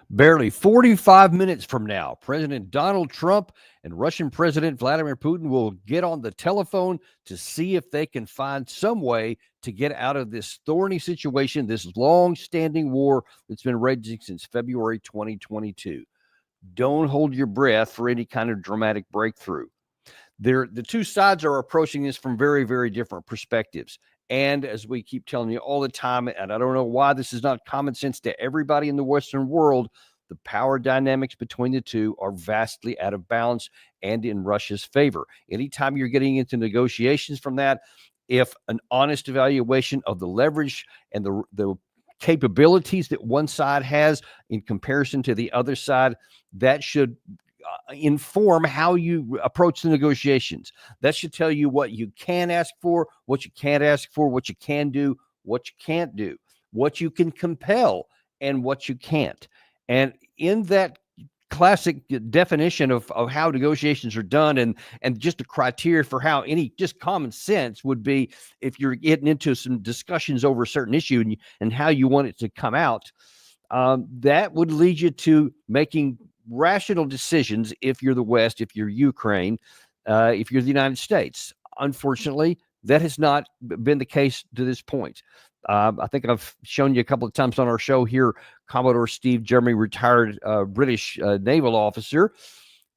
Barely 45 minutes from now, President Donald Trump and Russian President Vladimir Putin will get on the telephone to see if they can find some way to get out of this thorny situation, this long-standing war that's been raging since February 2022. Don't hold your breath for any kind of dramatic breakthrough. The two sides are approaching this from very, very different perspectives. And as we keep telling you all the time, and I don't know why this is not common sense to everybody in the Western world, the power dynamics between the two are vastly out of balance and in Russia's favor. Anytime you're getting into negotiations from that, if an honest evaluation of the leverage and the capabilities that one side has in comparison to the other side, that should inform how you approach the negotiations. That should tell you what you can ask for, what you can't ask for, what you can do, what you can't do, what you can compel, and what you can't. And in that classic definition of how negotiations are done and just the criteria for how any just common sense would be if you're getting into some discussions over a certain issue and how you want it to come out, that would lead you to making rational decisions if you're the West, if you're Ukraine, if you're the United States. Unfortunately, that has not been the case to this point. I think I've shown you a couple of times on our show here, Commodore Steve Jeremy, retired British naval officer,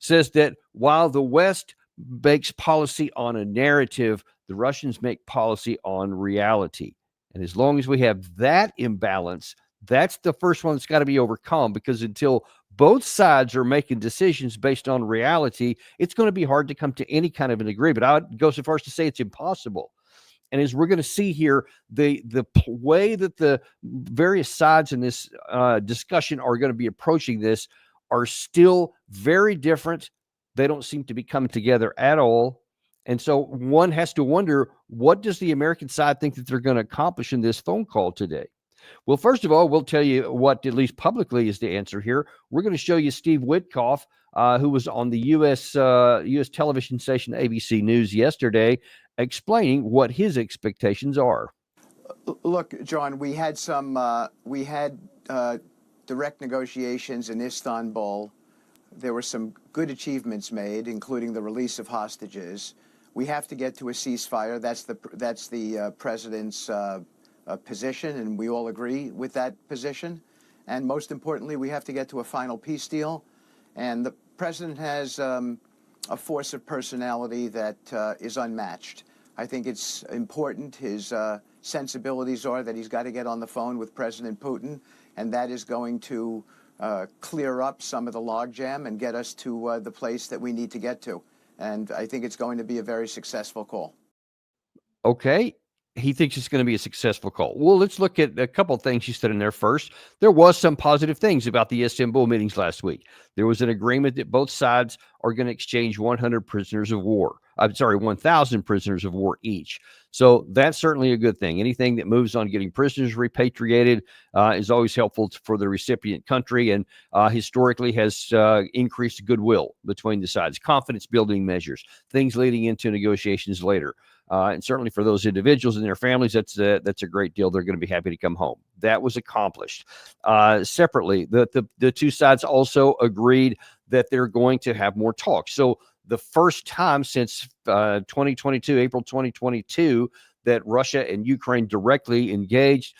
says that while the West makes policy on a narrative, the Russians make policy on reality. And as long as we have that imbalance, that's the first one that's got to be overcome, because until both sides are making decisions based on reality, it's going to be hard to come to any kind of an agreement. I would go so far as to say it's impossible. And as we're going to see here, the way that the various sides in this discussion are going to be approaching this are still very different. They don't seem to be coming together at all. And so one has to wonder, what does the American side think that they're going to accomplish in this phone call today? Well, first of all, we'll tell you what, at least publicly, is the answer here. We're going to show you Steve Witkoff, who was on the U.S. television station ABC News yesterday, explaining what his expectations are. Look, John, we had direct negotiations in Istanbul. There were some good achievements made, including the release of hostages. We have to get to a ceasefire. That's the president's position, and we all agree with that position. And most importantly, we have to get to a final peace deal. And the president has a force of personality that is unmatched. I think it's important. His sensibilities are that he's got to get on the phone with President Putin, and that is going to clear up some of the logjam and get us to the place that we need to get to. And I think it's going to be a very successful call. Okay. He thinks it's going to be a successful call. Well, let's look at a couple of things he said in there first. There was some positive things about the Istanbul meetings last week. There was an agreement that both sides are going to exchange 100 prisoners of war. 1,000 prisoners of war each. So that's certainly a good thing. Anything that moves on getting prisoners repatriated is always helpful for the recipient country, and historically has increased goodwill between the sides, confidence building measures, things leading into negotiations later. And certainly for those individuals and their families, that's a great deal. They're going to be happy to come home. That was accomplished. Separately, the two sides also agreed that they're going to have more talks. So the first time since 2022, April 2022, that Russia and Ukraine directly engaged,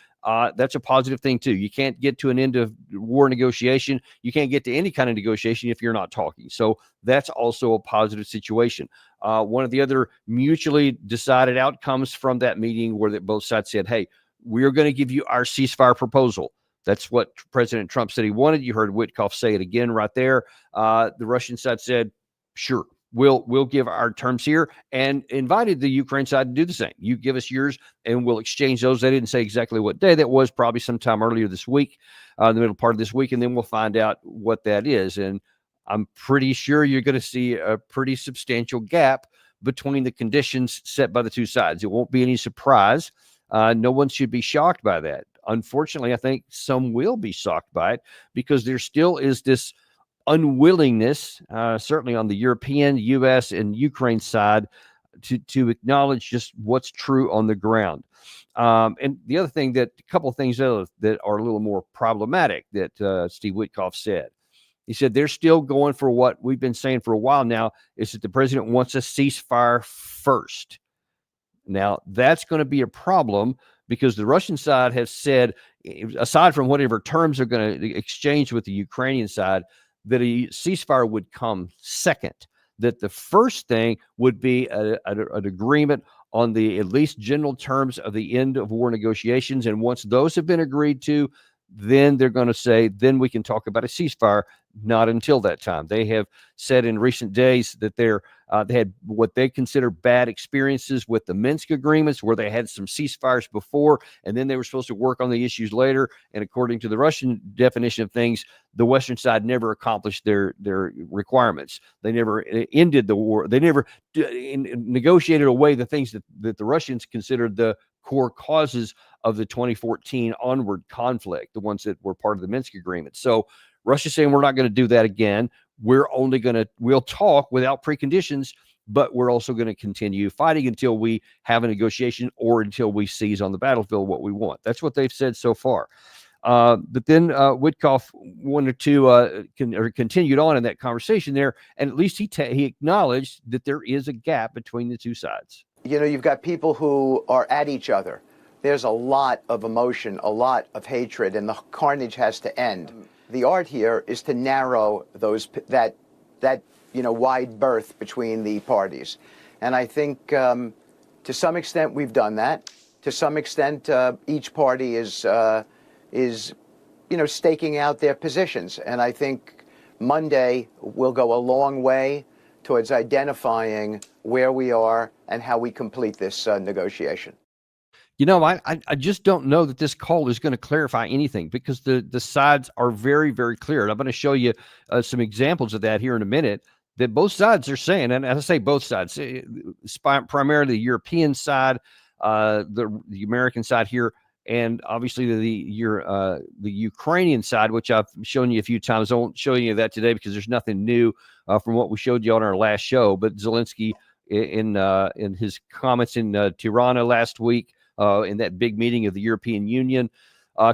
that's a positive thing too. You can't get to an end of war negotiation. You can't get to any kind of negotiation if you're not talking. So that's also a positive situation. One of the other mutually decided outcomes from that meeting were that both sides said, hey, we're going to give you our ceasefire proposal. That's what President Trump said he wanted. You heard Witkoff say it again right there. The Russian side said, sure, we'll give our terms here, and invited the Ukraine side to do the same. You give us yours and we'll exchange those. They didn't say exactly what day that was, probably sometime earlier this week, the middle part of this week, and then we'll find out what that is. And I'm pretty sure you're going to see a pretty substantial gap between the conditions set by the two sides. It won't be any surprise. No one should be shocked by that. Unfortunately, I think some will be shocked by it, because there still is this unwillingness, certainly on the European, U.S., and Ukraine side, to acknowledge just what's true on the ground. And the other thing a couple of things that are a little more problematic that Steve Witkoff said. He said they're still going for what we've been saying for a while now, is that the president wants a ceasefire first. Now, that's going to be a problem because the Russian side has said, aside from whatever terms they're going to exchange with the Ukrainian side, that a ceasefire would come second, that the first thing would be an agreement on the at least general terms of the end of war negotiations. And once those have been agreed to, then they're going to say, then we can talk about a ceasefire. Not until that time. They have said in recent days that they had what they consider bad experiences with the Minsk agreements, where they had some ceasefires before, and then they were supposed to work on the issues later. And according to the Russian definition of things, the Western side never accomplished their requirements. They never ended the war. They never negotiated away the things that the Russians considered the core causes of the 2014 onward conflict, the ones that were part of the Minsk agreement. So Russia's saying we're not going to do that again. We'll talk without preconditions, but we're also going to continue fighting until we have a negotiation or until we seize on the battlefield what we want. That's what they've said so far. But then Witkoff wanted to continued on in that conversation there, and at least he acknowledged that there is a gap between the two sides. You know, you've got people who are at each other. There's a lot of emotion, a lot of hatred, and the carnage has to end. The art here is to narrow that wide berth between the parties, and I think to some extent we've done that. To some extent, each party is staking out their positions, and I think Monday will go a long way towards identifying where we are and how we complete this negotiation. You know, I just don't know that this call is going to clarify anything, because the sides are very, very clear. And I'm going to show you some examples of that here in a minute, that both sides are saying, and as I say both sides, primarily the European side, the American side here, and obviously the Ukrainian side, which I've shown you a few times. I won't show you that today because there's nothing new from what we showed you on our last show. But Zelensky, in his comments in Tirana last week, in that big meeting of the European Union,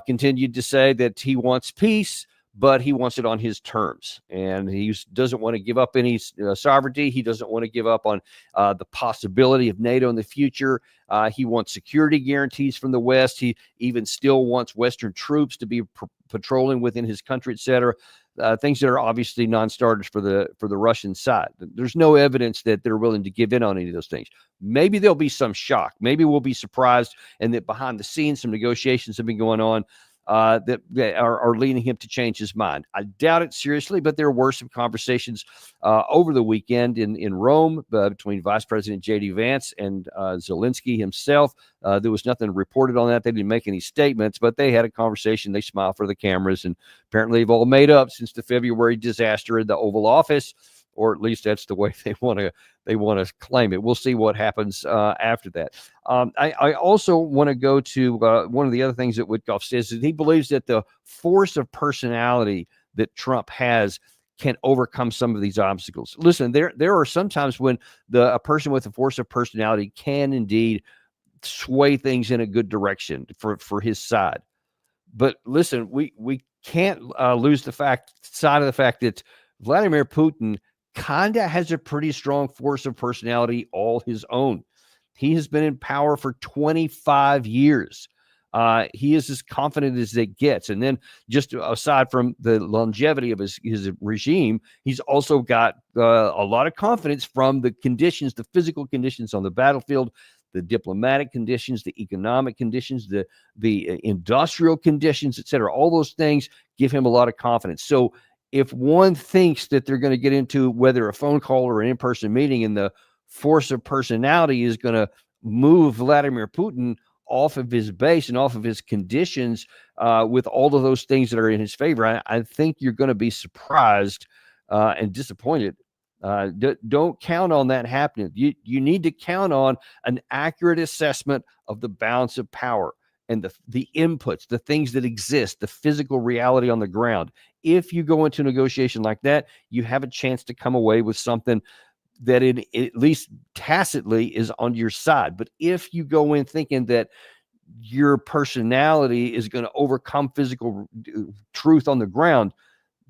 continued to say that he wants peace, but he wants it on his terms. And he doesn't want to give up any sovereignty. He doesn't want to give up on the possibility of NATO in the future. He wants security guarantees from the West. He even still wants Western troops to be patrolling within his country, et cetera. Things that are obviously non-starters for the Russian side. There's no evidence that they're willing to give in on any of those things. Maybe there'll be some shock. Maybe we'll be surprised, and that behind the scenes some negotiations have been going on that are leading him to change his mind. I doubt it seriously, but there were some conversations over the weekend in Rome between Vice President J.D. Vance and Zelensky himself. There was nothing reported on that. They didn't make any statements, but they had a conversation. They smiled for the cameras, and apparently they've all made up since the February disaster in the Oval Office, or at least that's the way they want to claim it. We'll see what happens after that. I also want to go to one of the other things that Witkoff says, is he believes that the force of personality that Trump has can overcome some of these obstacles. Listen, there are some times when a person with a force of personality can indeed sway things in a good direction for his side. But listen, we can't lose sight of the fact that Vladimir Putin kind of has a pretty strong force of personality all his own. He has been in power for 25 years. He is as confident as it gets. And then, just aside from the longevity of his regime, he's also got a lot of confidence from the physical conditions on the battlefield, the diplomatic conditions, the economic conditions, the industrial conditions, et cetera. All those things give him a lot of confidence. So if one thinks that they're going to get into whether a phone call or an in-person meeting and the force of personality is going to move Vladimir Putin off of his base and off of his conditions with all of those things that are in his favor, I think you're going to be surprised and disappointed. Don't count on that happening. You need to count on an accurate assessment of the balance of power and the inputs, the things that exist, the physical reality on the ground. If you go into a negotiation like that, you have a chance to come away with something that it at least tacitly is on your side. But if you go in thinking that your personality is going to overcome physical truth on the ground,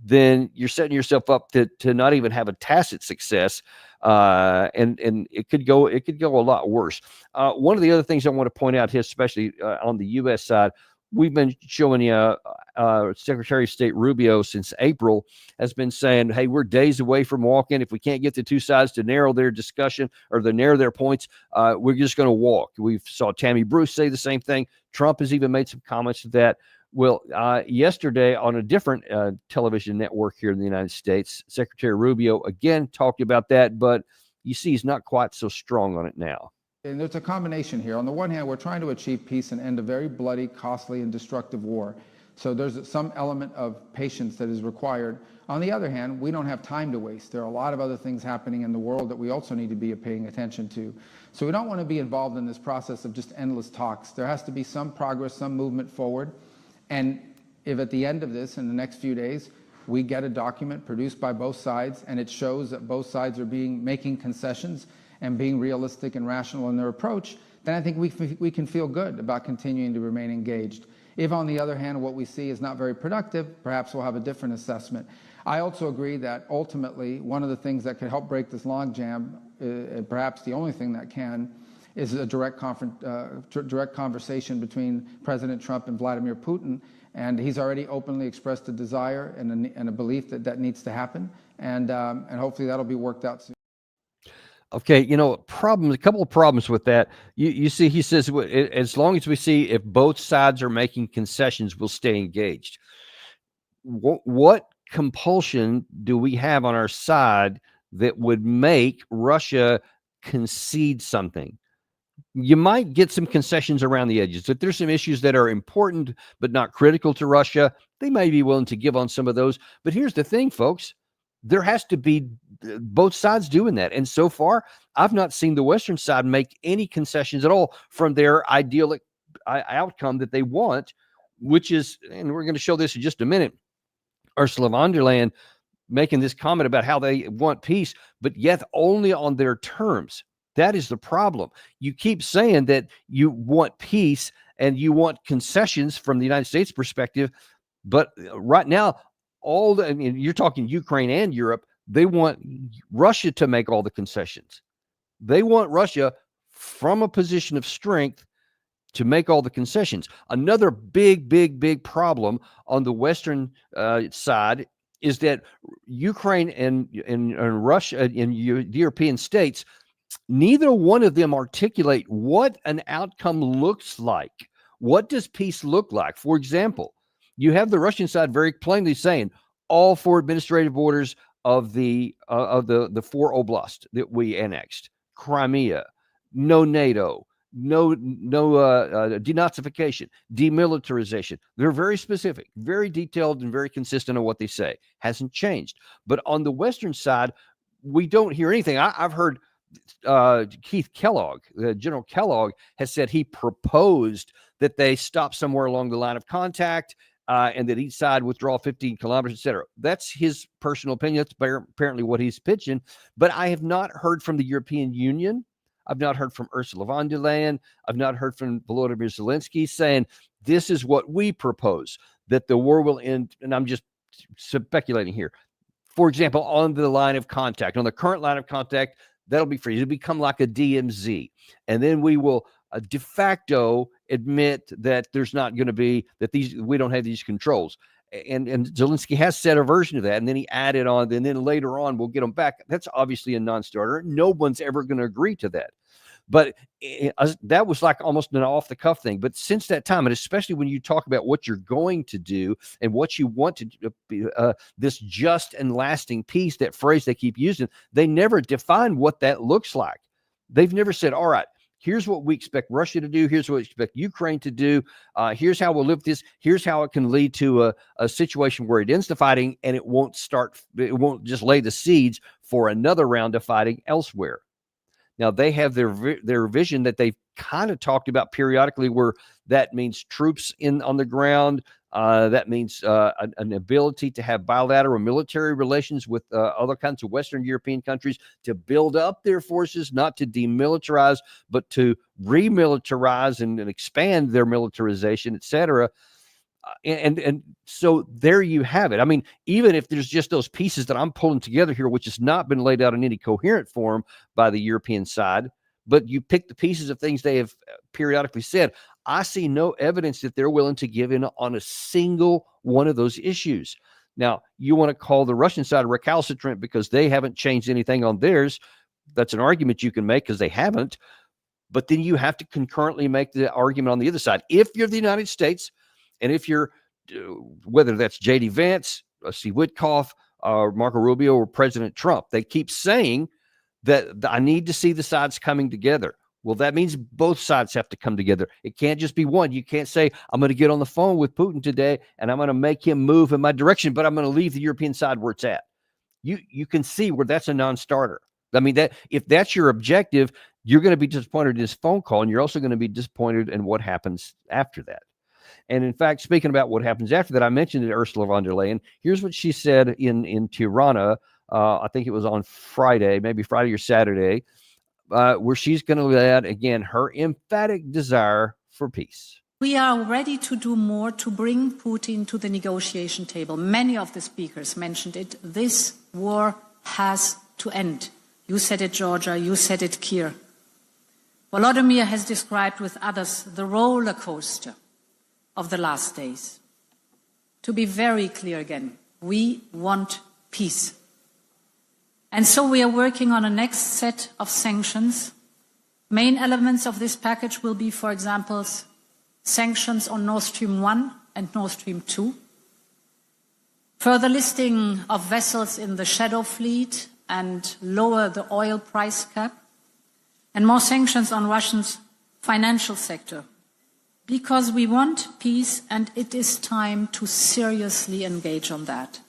then you're setting yourself up to not even have a tacit success, and it could go a lot worse. One of the other things I want to point out here, especially on the U.S. side, we've been showing you Secretary of State Rubio since April has been saying, hey, we're days away from walking. If we can't get the two sides to narrow their discussion or to narrow their points, we're just going to walk. We saw Tammy Bruce say the same thing. Trump has even made some comments to that. Well, yesterday on a different television network here in the United States, Secretary Rubio again talked about that, but you see he's not quite so strong on it now. And there's a combination here. On the one hand, we're trying to achieve peace and end a very bloody, costly, and destructive war. So there's some element of patience that is required. On the other hand, we don't have time to waste. There are a lot of other things happening in the world that we also need to be paying attention to. So we don't want to be involved in this process of just endless talks. There has to be some progress, some movement forward. And if at the end of this, in the next few days, we get a document produced by both sides and it shows that both sides are making concessions and being realistic and rational in their approach, then I think we can feel good about continuing to remain engaged. If, on the other hand, what we see is not very productive, perhaps we'll have a different assessment. I also agree that ultimately one of the things that could help break this logjam, perhaps the only thing that can, is a direct conversation between President Trump and Vladimir Putin. And he's already openly expressed a desire and a belief that that needs to happen. And hopefully that'll be worked out soon. Okay, a couple of problems with that. You see, he says, as long as we see if both sides are making concessions, we'll stay engaged. What compulsion do we have on our side that would make Russia concede something? You might get some concessions around the edges. If there's some issues that are important but not critical to Russia, they may be willing to give on some of those. But here's the thing, folks. There has to be both sides doing that. And so far, I've not seen the Western side make any concessions at all from their idyllic outcome that they want, which is, and we're going to show this in just a minute, Ursula von der Leyen making this comment about how they want peace, but yet only on their terms. That is the problem. You keep saying that you want peace and you want concessions from the United States perspective, but right now, you're talking Ukraine and Europe, they want Russia to make all the concessions. They want Russia from a position of strength to make all the concessions. Another big problem on the Western side is that Ukraine and Russia and the European states, neither one of them articulate what an outcome looks like. What does peace look like? For example, you have the Russian side very plainly saying all 4 administrative borders of the 4 oblasts that we annexed, Crimea, no NATO, no denazification, demilitarization. They're very specific, very detailed, and very consistent on what they say. Hasn't changed. But on the Western side, we don't hear anything. I've heard Keith Kellogg, General Kellogg, has said he proposed that they stop somewhere along the line of contact and that each side withdraw 15 kilometers, etc. That's his personal opinion. That's apparently what he's pitching. But I have not heard from the European Union. I've not heard from Ursula von der Leyen. I've not heard from Volodymyr Zelensky saying this is what we propose, that the war will end. And I'm just speculating here. For example, on the line of contact, on the current line of contact, that'll be free. It'll become like a DMZ. And then we will de facto admit that there's not going to be, that we don't have these controls. And Zelensky has said a version of that. And then he added on, and then later on, we'll get them back. That's obviously a non-starter. No one's ever going to agree to that. But that was like almost an off-the-cuff thing. But since that time, and especially when you talk about what you're going to do and what you want to do, this just and lasting peace, that phrase they keep using, they never define what that looks like. They've never said, all right, here's what we expect Russia to do. Here's what we expect Ukraine to do. Here's how we'll live this. Here's how it can lead to a situation where it ends the fighting and it won't just lay the seeds for another round of fighting elsewhere. Now, they have their vision that they've kind of talked about periodically, where that means troops on the ground, That means an ability to have bilateral military relations with other kinds of Western European countries to build up their forces, not to demilitarize, but to remilitarize and expand their militarization, et cetera. And so there you have it. I mean, even if there's just those pieces that I'm pulling together here, which has not been laid out in any coherent form by the European side, but you pick the pieces of things they have periodically said, I see no evidence that they're willing to give in on a single one of those issues. Now, you want to call the Russian side recalcitrant because they haven't changed anything on theirs. That's an argument you can make because they haven't. But then you have to concurrently make the argument on the other side. If you're the United States, and if you're, whether that's J.D. Vance, Steve Witkoff, Marco Rubio, or President Trump, they keep saying that I need to see the sides coming together. Well, that means both sides have to come together. It can't just be one. You can't say, I'm going to get on the phone with Putin today and I'm going to make him move in my direction, but I'm going to leave the European side where it's at. You can see where that's a non-starter. I mean, that if that's your objective, you're going to be disappointed in this phone call, and you're also going to be disappointed in what happens after that. And in fact, speaking about what happens after that, I mentioned it, Ursula von der Leyen. Here's what she said in Tirana. I think it was on Friday, maybe Friday or Saturday, where she's going to lay out again her emphatic desire for peace. We are ready to do more to bring Putin to the negotiation table. Many of the speakers mentioned it. This war has to end. You said it, Georgia. You said it, Keir. Volodymyr has described with others the roller coaster of the last days. To be very clear again, we want peace. And so we are working on a next set of sanctions. Main elements of this package will be, for example, sanctions on Nord Stream 1 and Nord Stream 2, further listing of vessels in the shadow fleet and lower the oil price cap, and more sanctions on Russia's financial sector. Because we want peace, and it is time to seriously engage on that.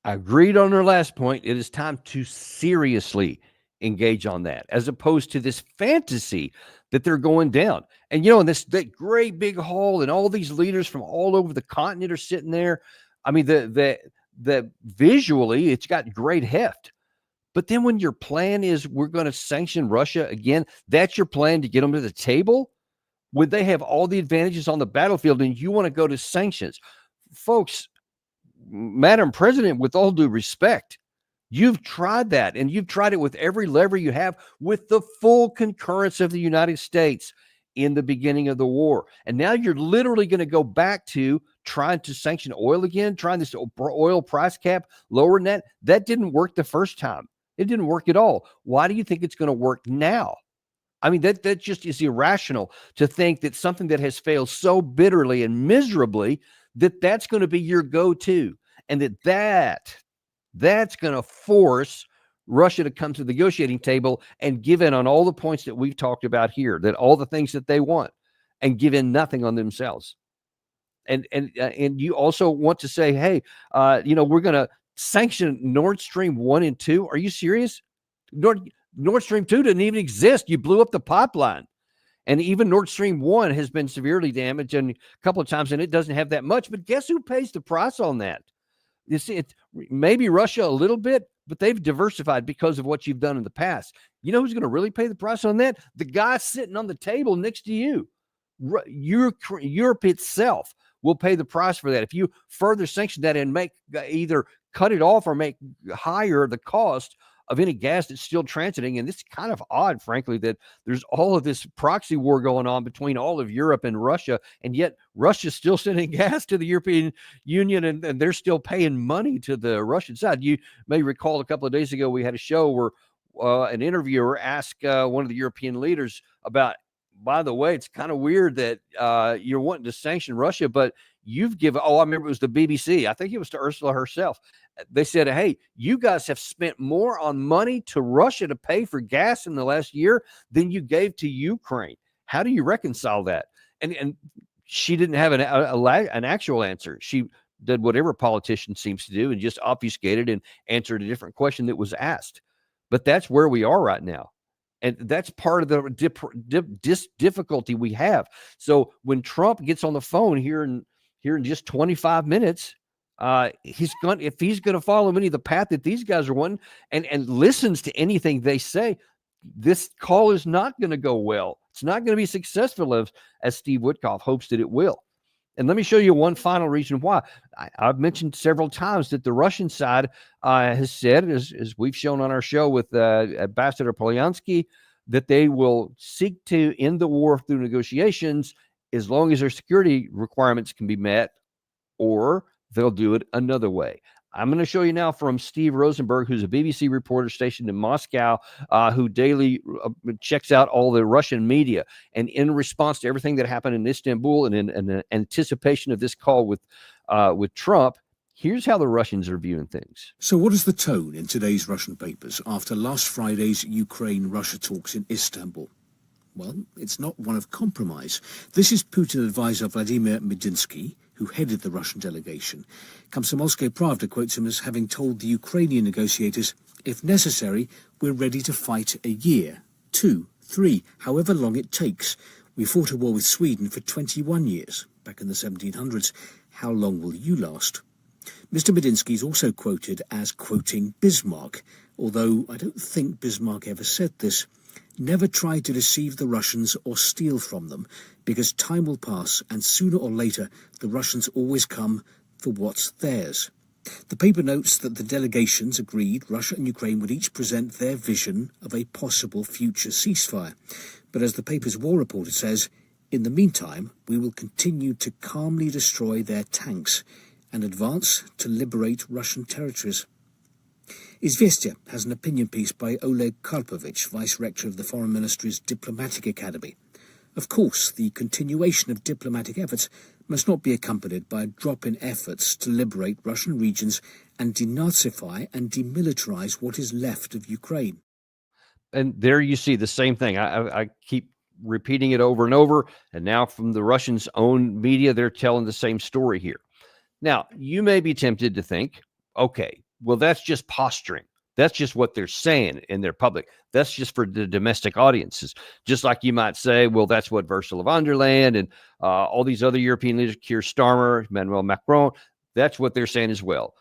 I agreed on her last point. It is time to seriously engage on that, as opposed to this fantasy that they're going down. And, that great big hall and all these leaders from all over the continent are sitting there. I mean, the visually, it's got great heft. But then when your plan is we're going to sanction Russia again, that's your plan to get them to the table? When they have all the advantages on the battlefield and you want to go to sanctions? Folks, Madam President, with all due respect, you've tried that, and you've tried it with every lever you have, with the full concurrence of the United States in the beginning of the war. And now you're literally going to go back to trying to sanction oil again, trying this oil price cap, lowering that. That didn't work the first time. It didn't work at all. Why do you think it's going to work now? I mean, that just is irrational to think that something that has failed so bitterly and miserably, that's going to be your go-to, and that's going to force Russia to come to the negotiating table and give in on all the points that we've talked about here, that all the things that they want, and give in nothing on themselves. And you also want to say, hey, we're going to sanction Nord Stream 1 and 2. Are you serious? Nord Stream 2 didn't even exist. You blew up the pipeline. And even Nord Stream 1 has been severely damaged and a couple of times, and it doesn't have that much. But guess who pays the price on that? You see, it's maybe Russia a little bit, but they've diversified because of what you've done in the past. You know who's going to really pay the price on that? The guy sitting on the table next to you. Europe itself will pay the price for that. If you further sanction that and make either cut it off or make higher the cost of any gas that's still transiting. And it's kind of odd, frankly, that there's all of this proxy war going on between all of Europe and Russia, and yet Russia's still sending gas to the European Union, and they're still paying money to the Russian side. You may recall a couple of days ago we had a show where an interviewer asked one of the European leaders about, by the way, it's kind of weird that you're wanting to sanction Russia, but you've given, I remember it was the BBC. I think it was to Ursula herself. They said, hey, you guys have spent more on money to Russia to pay for gas in the last year than you gave to Ukraine. How do you reconcile that? And she didn't have an actual answer. She did what every politician seems to do and just obfuscated and answered a different question that was asked. But that's where we are right now. And that's part of the difficulty we have. So when Trump gets on the phone here in just 25 minutes, if he's going to follow any of the path that these guys are wanting and listens to anything they say, this call is not going to go well. It's not going to be successful as Steve Witkoff hopes that it will. And let me show you one final reason why. I've mentioned several times that the Russian side has said, as we've shown on our show with Ambassador Polyansky, that they will seek to end the war through negotiations as long as their security requirements can be met, or they'll do it another way. I'm going to show you now from Steve Rosenberg, who's a BBC reporter stationed in Moscow, who daily checks out all the Russian media. And in response to everything that happened in Istanbul and in anticipation of this call with Trump, here's how the Russians are viewing things. So what is the tone in today's Russian papers after last Friday's Ukraine-Russia talks in Istanbul? Well, it's not one of compromise. This is Putin advisor Vladimir Medinsky, who headed the Russian delegation. Komsomolskaya Pravda quotes him as having told the Ukrainian negotiators, if necessary, we're ready to fight a year, 2, 3, however long it takes. We fought a war with Sweden for 21 years, back in the 1700s. How long will you last? Mr. Medinsky is also quoted as quoting Bismarck, although I don't think Bismarck ever said this. Never try to deceive the Russians or steal from them, because time will pass and sooner or later the Russians always come for what's theirs. The paper notes that the delegations agreed Russia and Ukraine would each present their vision of a possible future ceasefire. But as the paper's war reporter says, in the meantime, we will continue to calmly destroy their tanks and advance to liberate Russian territories. Izvestia has an opinion piece by Oleg Karpovich, Vice-Rector of the Foreign Ministry's Diplomatic Academy. Of course, the continuation of diplomatic efforts must not be accompanied by a drop in efforts to liberate Russian regions and denazify and demilitarize what is left of Ukraine. And there you see the same thing. I keep repeating it over and over, and now from the Russians' own media, they're telling the same story here. Now, you may be tempted to think, okay, well, that's just posturing. That's just what they're saying in their public. That's just for the domestic audiences. Just like you might say, well, that's what Ursula von der Leyen and all these other European leaders, Keir Starmer, Emmanuel Macron, that's what they're saying as well.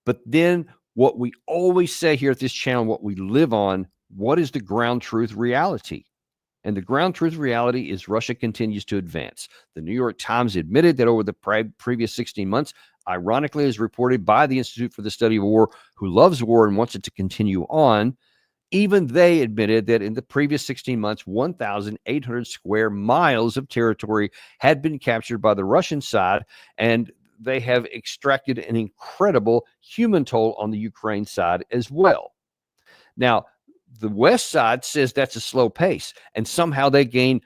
But then what we always say here at this channel, what we live on, what is the ground truth reality? And the ground truth reality is Russia continues to advance. The New York Times admitted that over the previous 16 months, ironically, as reported by the Institute for the Study of War, who loves war and wants it to continue on, even they admitted that in the previous 16 months, 1,800 square miles of territory had been captured by the Russian side, and they have extracted an incredible human toll on the Ukraine side as well. Now, the West side says that's a slow pace, and somehow they gain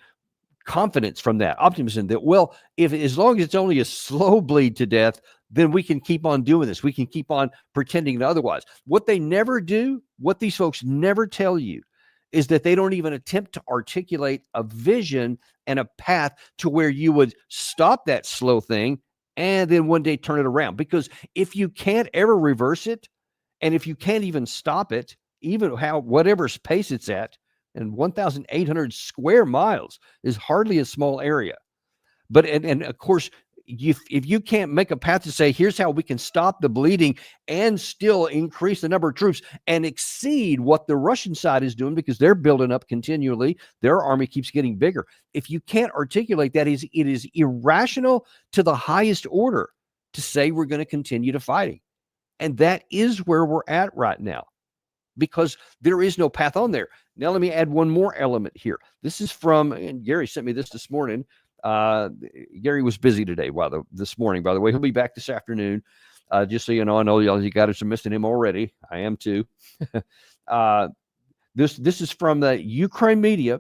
confidence from that, optimism that, well, if as long as it's only a slow bleed to death, then we can keep on doing this. We can keep on pretending otherwise. What they never do, what these folks never tell you, is that they don't even attempt to articulate a vision and a path to where you would stop that slow thing and then one day turn it around. Because if you can't ever reverse it, and if you can't even stop it, even whatever pace it's at, and 1,800 square miles is hardly a small area. But and of course, if you can't make a path to say, here's how we can stop the bleeding and still increase the number of troops and exceed what the Russian side is doing, because they're building up continually, their army keeps getting bigger. If you can't articulate that, it is irrational to the highest order to say we're going to continue to fighting. And that is where we're at right now, because there is no path on there. Now, let me add one more element here. This is from, and Gary sent me this morning. Gary was busy today, this morning, by the way. He'll be back this afternoon. Just so you know, I know you guys are missing him already. I am too. This is from the Ukraine media.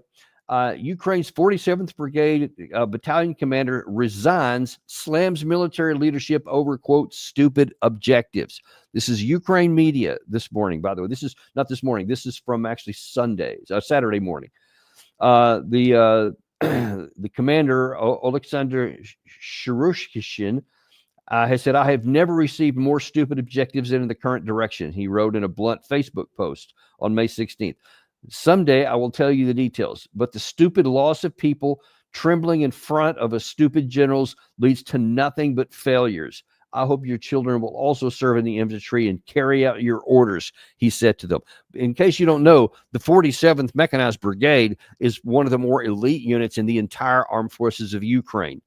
Ukraine's 47th Brigade battalion commander resigns, slams military leadership over, quote, stupid objectives. This is Ukraine media this morning, by the way. This is not this morning. This is from actually Saturday morning. The commander, Oleksandr Shurushkin, has said, I have never received more stupid objectives than in the current direction, he wrote in a blunt Facebook post on May 16th. Someday I will tell you the details, but the stupid loss of people trembling in front of a stupid generals leads to nothing but failures. I hope your children will also serve in the infantry and carry out your orders, he said to them. In case you don't know, the 47th Mechanized Brigade is one of the more elite units in the entire armed forces of Ukraine.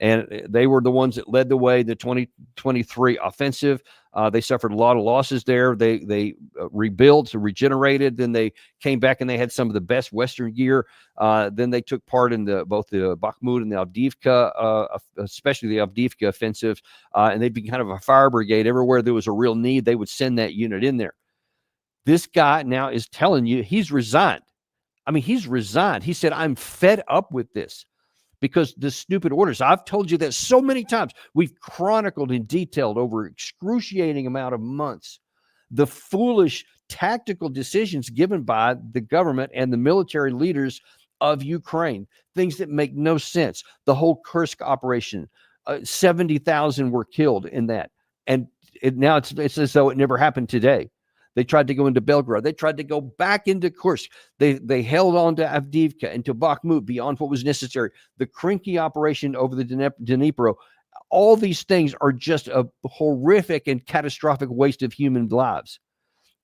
And they were the ones that led the way, the 2023 offensive. They suffered a lot of losses there. They rebuilt, regenerated. Then they came back and they had some of the best Western gear. Then they took part in both the Bakhmut and the Avdiivka, especially the Avdiivka offensive. And they'd be kind of a fire brigade. Everywhere there was a real need, they would send that unit in there. This guy now is telling you he's resigned. I mean, he's resigned. He said, I'm fed up with this. Because the stupid orders, I've told you that so many times. We've chronicled and detailed over excruciating amount of months the foolish tactical decisions given by the government and the military leaders of Ukraine, things that make no sense. The whole Kursk operation, 70,000 were killed in that. And now it's as though it never happened today. They tried to go into Belgrade. They tried to go back into Kursk. They held on to Avdiivka and to Bakhmut beyond what was necessary. The Krinky operation over the Dnipro, all these things are just a horrific and catastrophic waste of human lives.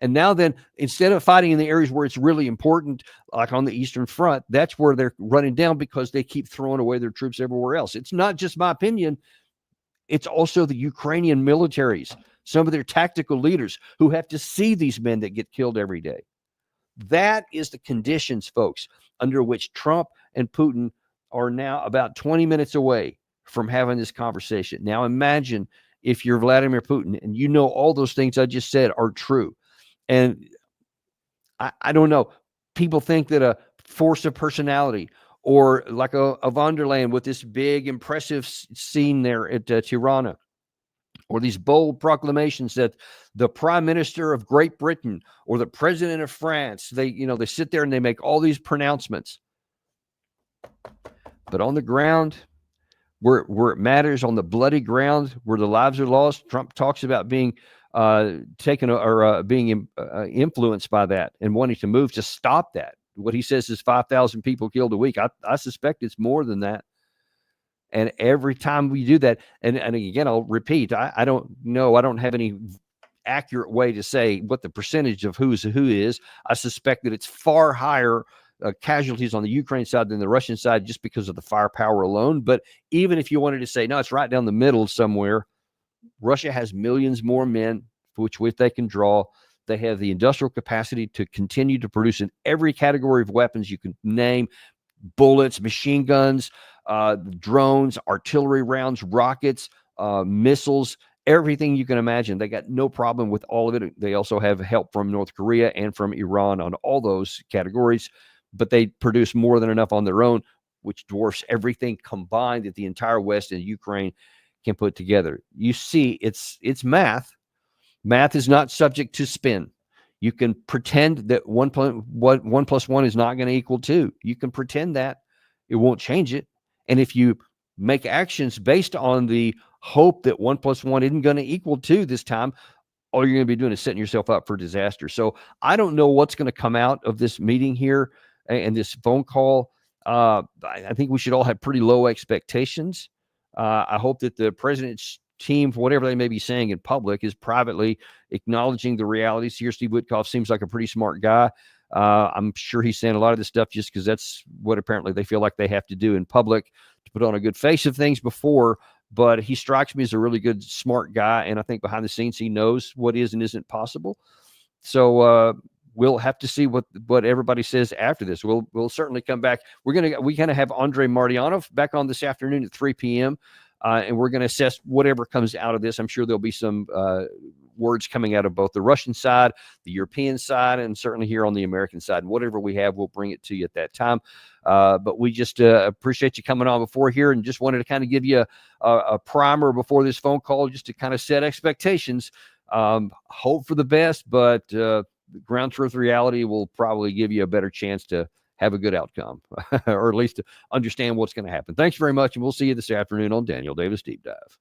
And now then, instead of fighting in the areas where it's really important, like on the Eastern Front, that's where they're running down because they keep throwing away their troops everywhere else. It's not just my opinion. It's also the Ukrainian militaries, some of their tactical leaders who have to see these men that get killed every day. That is the conditions, folks, under which Trump and Putin are now about 20 minutes away from having this conversation. Now imagine if you're Vladimir Putin and you know all those things I just said are true. And I don't know, people think that a force of personality or like a von der Leyen with this big, impressive scene there at Tirana, or these bold proclamations that the Prime Minister of Great Britain or the President of France, they sit there and they make all these pronouncements. But on the ground, where it matters, on the bloody ground, where the lives are lost, Trump talks about being taken or being influenced by that and wanting to move to stop that. What he says is 5,000 people killed a week. I suspect it's more than that. And every time we do that, and again, I'll repeat, I don't know. I don't have any accurate way to say what the percentage of who is. I suspect that it's far higher casualties on the Ukraine side than the Russian side just because of the firepower alone. But even if you wanted to say, no, it's right down the middle somewhere, Russia has millions more men, which they can draw. They have the industrial capacity to continue to produce in every category of weapons you can name: bullets, machine guns, drones, artillery rounds, rockets, missiles, everything you can imagine. They got no problem with all of it. They also have help from North Korea and from Iran on all those categories, but they produce more than enough on their own, which dwarfs everything combined that the entire West and Ukraine can put together. You see, it's math. Math is not subject to spin. You can pretend that 1 plus 1 is not going to equal 2. You can pretend that. It won't change it. And if you make actions based on the hope that 1 plus 1 isn't going to equal 2 this time, all you're going to be doing is setting yourself up for disaster. So I don't know what's going to come out of this meeting here and this phone call. I think we should all have pretty low expectations. I hope that the president's team, for whatever they may be saying in public, is privately acknowledging the realities here. Steve Witkoff seems like a pretty smart guy. I'm sure he's saying a lot of this stuff just because that's what apparently they feel like they have to do in public to put on a good face of things before. But he strikes me as a really good, smart guy. And I think behind the scenes, he knows what is and isn't possible. So we'll have to see what everybody says after this. We'll certainly come back. We're going to have Andrei Martyanov back on this afternoon at 3 p.m. And we're going to assess whatever comes out of this. I'm sure there'll be some words coming out of both the Russian side, the European side, and certainly here on the American side. And whatever we have, we'll bring it to you at that time. But we just appreciate you coming on before here, and just wanted to kind of give you a primer before this phone call, just to kind of set expectations. Hope for the best, but ground truth reality will probably give you a better chance to have a good outcome, or at least to understand what's going to happen. Thanks very much, and we'll see you this afternoon on Daniel Davis Deep Dive.